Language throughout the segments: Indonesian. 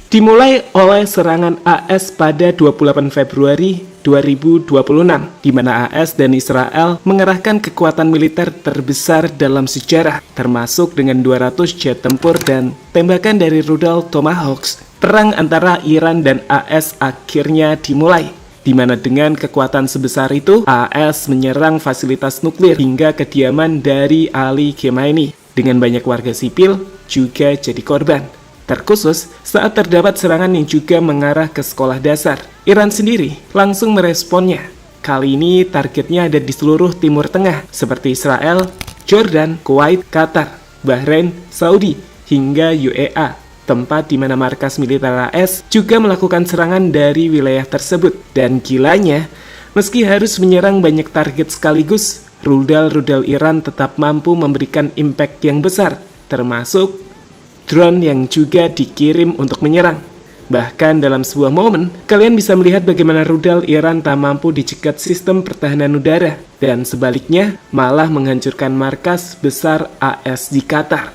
Dimulai oleh serangan AS pada 28 Februari 2026, di mana AS dan Israel mengerahkan kekuatan militer terbesar dalam sejarah, termasuk dengan 200 jet tempur dan tembakan dari rudal Tomahawks. Perang antara Iran dan AS akhirnya dimulai, di mana dengan kekuatan sebesar itu, AS menyerang fasilitas nuklir hingga kediaman dari Ali Khamenei, dengan banyak warga sipil juga jadi korban. Terkhusus saat terdapat serangan yang juga mengarah ke sekolah dasar. Iran sendiri langsung meresponnya. Kali ini targetnya ada di seluruh Timur Tengah, seperti Israel, Jordan, Kuwait, Qatar, Bahrain, Saudi, hingga UEA, tempat di mana markas militer AS juga melakukan serangan dari wilayah tersebut. Dan gilanya, meski harus menyerang banyak target sekaligus, rudal-rudal Iran tetap mampu memberikan impact yang besar, termasuk drone yang juga dikirim untuk menyerang. Bahkan dalam sebuah momen, kalian bisa melihat bagaimana rudal Iran tak mampu dicegat sistem pertahanan udara, dan sebaliknya malah menghancurkan markas besar AS di Qatar.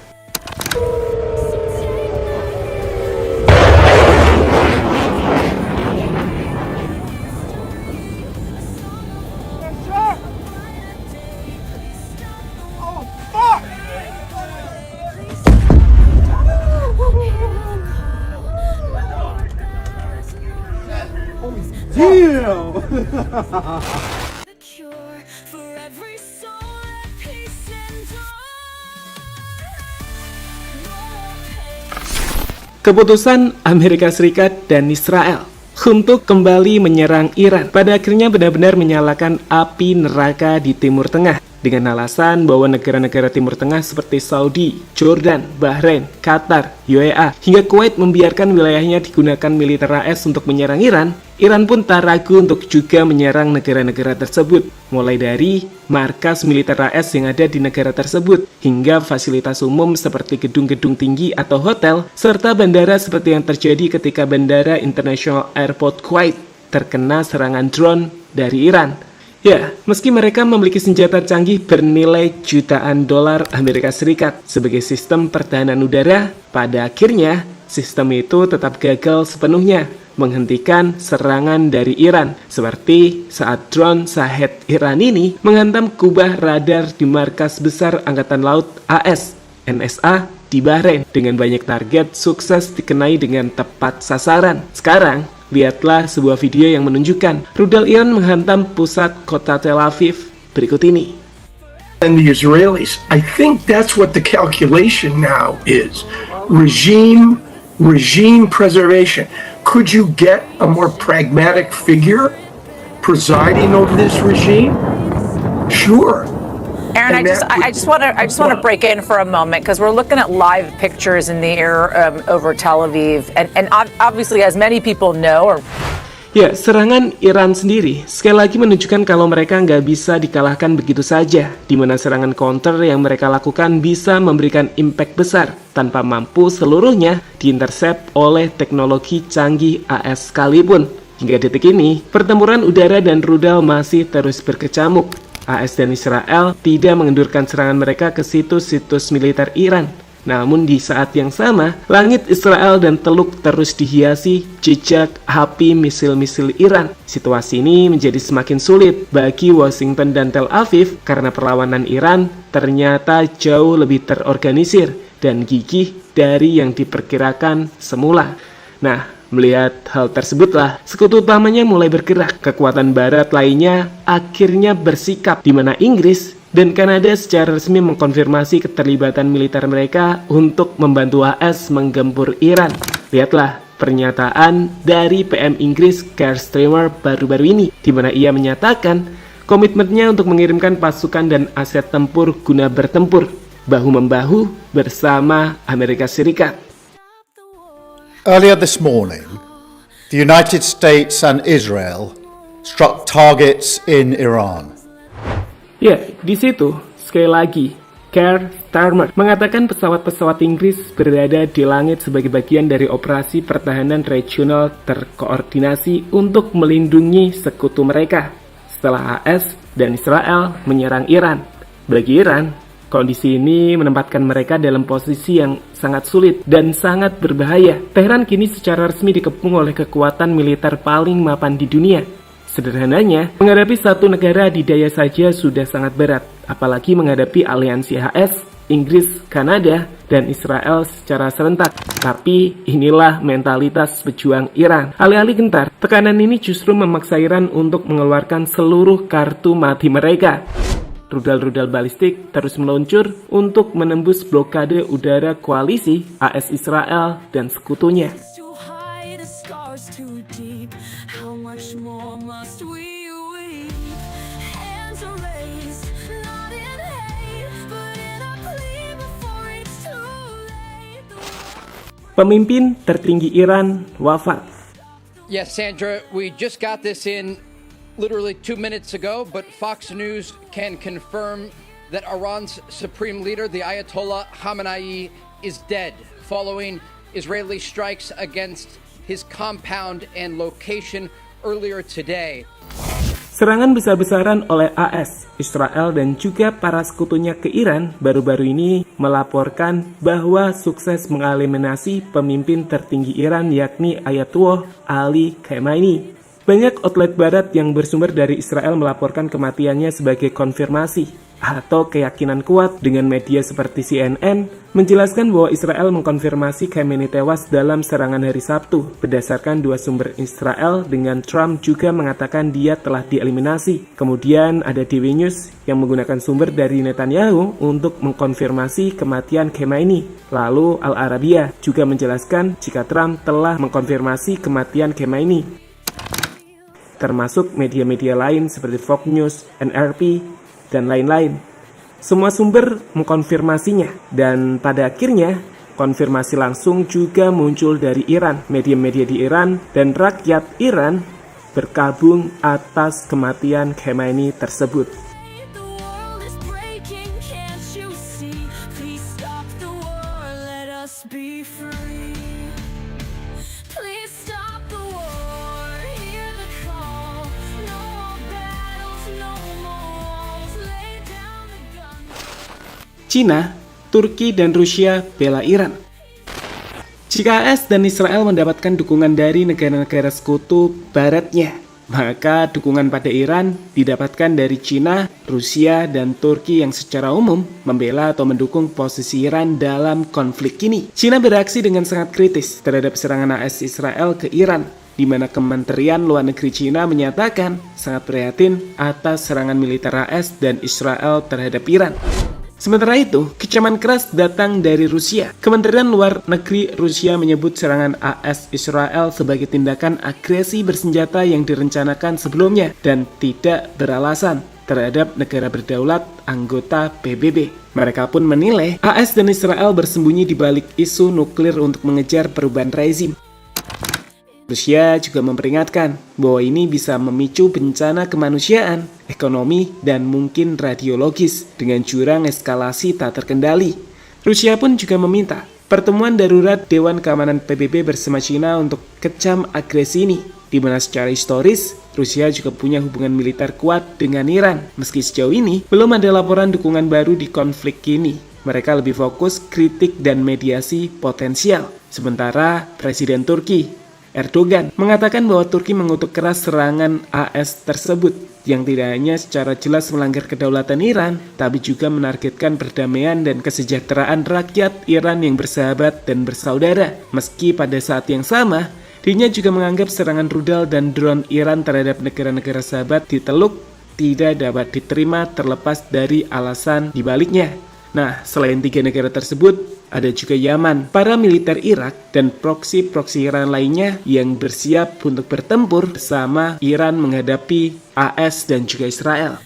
Keputusan Amerika Serikat dan Israel untuk kembali menyerang Iran pada akhirnya benar-benar menyalakan api neraka di Timur Tengah, dengan alasan bahwa negara-negara Timur Tengah seperti Saudi, Jordan, Bahrain, Qatar, UEA, hingga Kuwait membiarkan wilayahnya digunakan militer AS untuk menyerang Iran. Iran pun tak ragu untuk juga menyerang negara-negara tersebut, mulai dari markas militer AS yang ada di negara tersebut, hingga fasilitas umum seperti gedung-gedung tinggi atau hotel, serta bandara seperti yang terjadi ketika Bandara International Airport Kuwait terkena serangan drone dari Iran. Ya, meski mereka memiliki senjata canggih bernilai jutaan dolar Amerika Serikat sebagai sistem pertahanan udara, pada akhirnya sistem itu tetap gagal sepenuhnya menghentikan serangan dari Iran, seperti saat drone Shahed Iran ini menghantam kubah radar di markas besar Angkatan Laut AS, NSA, di Bahrain, dengan banyak target sukses dikenai dengan tepat sasaran. Sekarang, lihatlah sebuah video yang menunjukkan rudal Iran menghantam pusat kota Tel Aviv berikut ini. And the Israelis, I think that's what the calculation now is. Regime preservation. Could you get a more pragmatic figure presiding over this regime? Sure. Aaron, I just want to break in for a moment, because we're looking at live pictures in the air over Tel Aviv, and obviously, as many people know, Ya, serangan Iran sendiri sekali lagi menunjukkan kalau mereka nggak bisa dikalahkan begitu saja, di mana serangan counter yang mereka lakukan bisa memberikan impact besar tanpa mampu seluruhnya diintercept oleh teknologi canggih AS sekalipun. Hingga detik ini, pertempuran udara dan rudal masih terus berkecamuk. AS dan Israel tidak mengendurkan serangan mereka ke situs-situs militer Iran. Namun di saat yang sama, langit Israel dan Teluk terus dihiasi jejak api misil-misil Iran. Situasi ini menjadi semakin sulit bagi Washington dan Tel Aviv karena perlawanan Iran ternyata jauh lebih terorganisir dan gigih dari yang diperkirakan semula. Nah, melihat hal tersebutlah, sekutu utamanya mulai bergerak. Kekuatan barat lainnya akhirnya bersikap, di mana Inggris dan Kanada secara resmi mengkonfirmasi keterlibatan militer mereka untuk membantu AS menggempur Iran. Lihatlah pernyataan dari PM Inggris Keir Starmer baru-baru ini, di mana ia menyatakan komitmennya untuk mengirimkan pasukan dan aset tempur guna bertempur bahu-membahu bersama Amerika Serikat. Earlier this morning, the United States and Israel struck targets in Iran. Ya, di situ sekali lagi Keir Starmer mengatakan pesawat-pesawat Inggris berada di langit sebagai bagian dari operasi pertahanan regional terkoordinasi untuk melindungi sekutu mereka setelah AS dan Israel menyerang Iran. Bagi Iran, kondisi ini menempatkan mereka dalam posisi yang sangat sulit dan sangat berbahaya. Teheran kini secara resmi dikepung oleh kekuatan militer paling mapan di dunia. Sederhananya, menghadapi satu negara adidaya saja sudah sangat berat, apalagi menghadapi aliansi AS, Inggris, Kanada, dan Israel secara serentak. Tapi inilah mentalitas pejuang Iran. Alih-alih gentar, tekanan ini justru memaksa Iran untuk mengeluarkan seluruh kartu mati mereka. Rudal-rudal balistik terus meluncur untuk menembus blokade udara koalisi AS Israel dan sekutunya. Pemimpin tertinggi Iran wafat. Yes, Sandra, we just got this in literally 2 minutes ago, but Fox News can confirm that Iran's supreme leader, the Ayatollah Khamenei, is dead following Israeli strikes against his compound and location earlier today. Serangan besar-besaran oleh AS, Israel dan juga para sekutunya ke Iran baru-baru ini melaporkan bahwa sukses mengeliminasi pemimpin tertinggi Iran yakni Ayatollah Ali Khamenei. Banyak outlet barat yang bersumber dari Israel melaporkan kematiannya sebagai konfirmasi atau keyakinan kuat, dengan media seperti CNN menjelaskan bahwa Israel mengkonfirmasi Khamenei tewas dalam serangan hari Sabtu. Berdasarkan dua sumber Israel, dengan Trump juga mengatakan dia telah dieliminasi. Kemudian ada DW News yang menggunakan sumber dari Netanyahu untuk mengkonfirmasi kematian Khamenei. Lalu Al Arabiya juga menjelaskan jika Trump telah mengkonfirmasi kematian Khamenei. Termasuk media-media lain seperti Fox News, NRP, dan lain-lain. Semua sumber mengkonfirmasinya, dan pada akhirnya konfirmasi langsung juga muncul dari Iran. Media-media di Iran dan rakyat Iran berkabung atas kematian Khamenei tersebut. Cina, Turki, dan Rusia bela Iran. Jika AS dan Israel mendapatkan dukungan dari negara-negara sekutu baratnya, maka dukungan pada Iran didapatkan dari Cina, Rusia, dan Turki yang secara umum membela atau mendukung posisi Iran dalam konflik ini. Cina bereaksi dengan sangat kritis terhadap serangan AS Israel ke Iran, di mana Kementerian Luar Negeri Cina menyatakan sangat prihatin atas serangan militer AS dan Israel terhadap Iran. Sementara itu, kecaman keras datang dari Rusia. Kementerian Luar Negeri Rusia menyebut serangan AS Israel sebagai tindakan agresi bersenjata yang direncanakan sebelumnya dan tidak beralasan terhadap negara berdaulat anggota PBB. Mereka pun menilai AS dan Israel bersembunyi di balik isu nuklir untuk mengejar perubahan rezim. Rusia juga memperingatkan bahwa ini bisa memicu bencana kemanusiaan, ekonomi, dan mungkin radiologis dengan jurang eskalasi tak terkendali. Rusia pun juga meminta pertemuan darurat Dewan Keamanan PBB bersama China untuk kecam agresi ini, di mana secara historis Rusia juga punya hubungan militer kuat dengan Iran. Meski sejauh ini belum ada laporan dukungan baru di konflik ini, mereka lebih fokus kritik dan mediasi potensial. Sementara Presiden Turki Erdogan mengatakan bahwa Turki mengutuk keras serangan AS tersebut yang tidak hanya secara jelas melanggar kedaulatan Iran, tapi juga menargetkan perdamaian dan kesejahteraan rakyat Iran yang bersahabat dan bersaudara. Meski pada saat yang sama, dirinya juga menganggap serangan rudal dan drone Iran terhadap negara-negara sahabat di Teluk tidak dapat diterima terlepas dari alasan dibaliknya. Nah, selain tiga negara tersebut, ada juga Yaman, para militer Irak, dan proksi-proksi Iran lainnya yang bersiap untuk bertempur bersama Iran menghadapi AS dan juga Israel.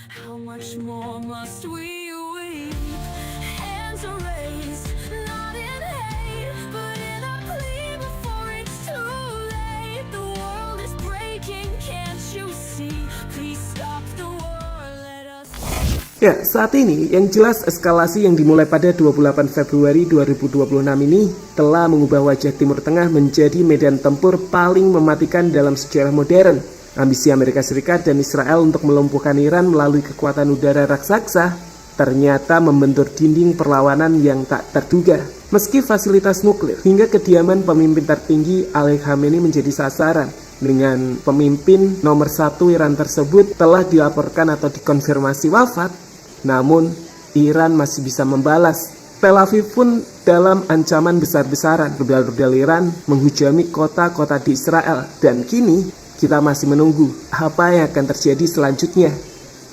Ya, saat ini yang jelas eskalasi yang dimulai pada 28 Februari 2026 ini telah mengubah wajah Timur Tengah menjadi medan tempur paling mematikan dalam sejarah modern. Ambisi Amerika Serikat dan Israel untuk melumpuhkan Iran melalui kekuatan udara raksasa ternyata membentur dinding perlawanan yang tak terduga. Meski fasilitas nuklir hingga kediaman pemimpin tertinggi Ali Khamenei menjadi sasaran, dengan pemimpin nomor 1 Iran tersebut telah dilaporkan atau dikonfirmasi wafat, namun Iran masih bisa membalas. Tel Aviv pun dalam ancaman besar-besaran. Rudal-rudal Iran menghujami kota-kota di Israel. Dan kini kita masih menunggu apa yang akan terjadi selanjutnya.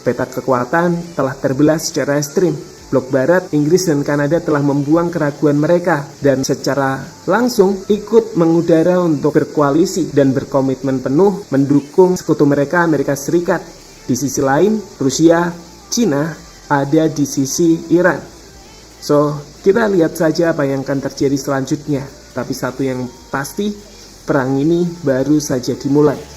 Peta kekuatan telah terbelah secara ekstrim. Blok Barat, Inggris, dan Kanada telah membuang keraguan mereka dan secara langsung ikut mengudara untuk berkoalisi dan berkomitmen penuh mendukung sekutu mereka, Amerika Serikat. Di sisi lain, Rusia, Cina ada di sisi Iran. So, kita lihat saja apa yang akan terjadi selanjutnya. Tapi satu yang pasti, perang ini baru saja dimulai.